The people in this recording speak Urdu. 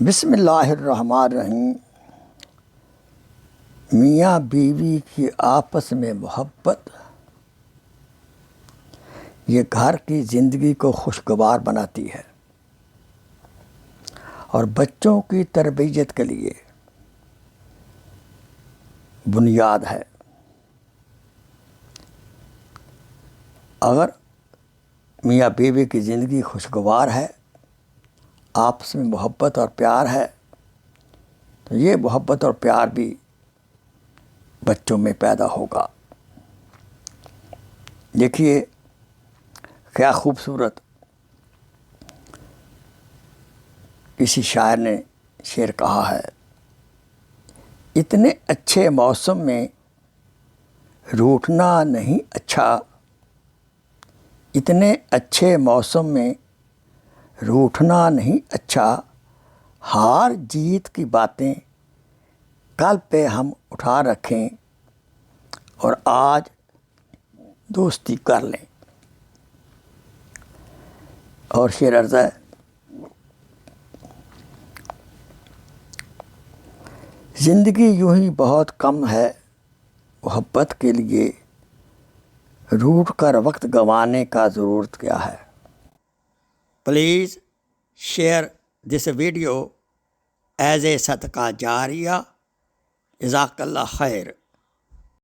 بسم اللہ الرحمن الرحیم۔ میاں بیوی کی آپس میں محبت یہ گھر کی زندگی کو خوشگوار بناتی ہے اور بچوں کی تربیت کے لیے بنیاد ہے۔ اگر میاں بیوی کی زندگی خوشگوار ہے، آپس میں محبت اور پیار ہے، تو یہ محبت اور پیار بھی بچوں میں پیدا ہوگا۔ دیکھیے کیا خوبصورت کسی شاعر نے شعر کہا ہے، اتنے اچھے موسم میں روٹھنا نہیں اچھا، اتنے اچھے موسم میں روٹھنا نہیں اچھا، ہار جیت کی باتیں کل پہ ہم اٹھا رکھیں اور آج دوستی کر لیں۔ اور شعر عرض ہے، زندگی یوں ہی بہت کم ہے، محبت کے لیے روٹھ کر وقت گنوانے کا ضرورت کیا ہے۔ Please share this video as a صدقہ جاریہ۔ جزاک اللہ خیر۔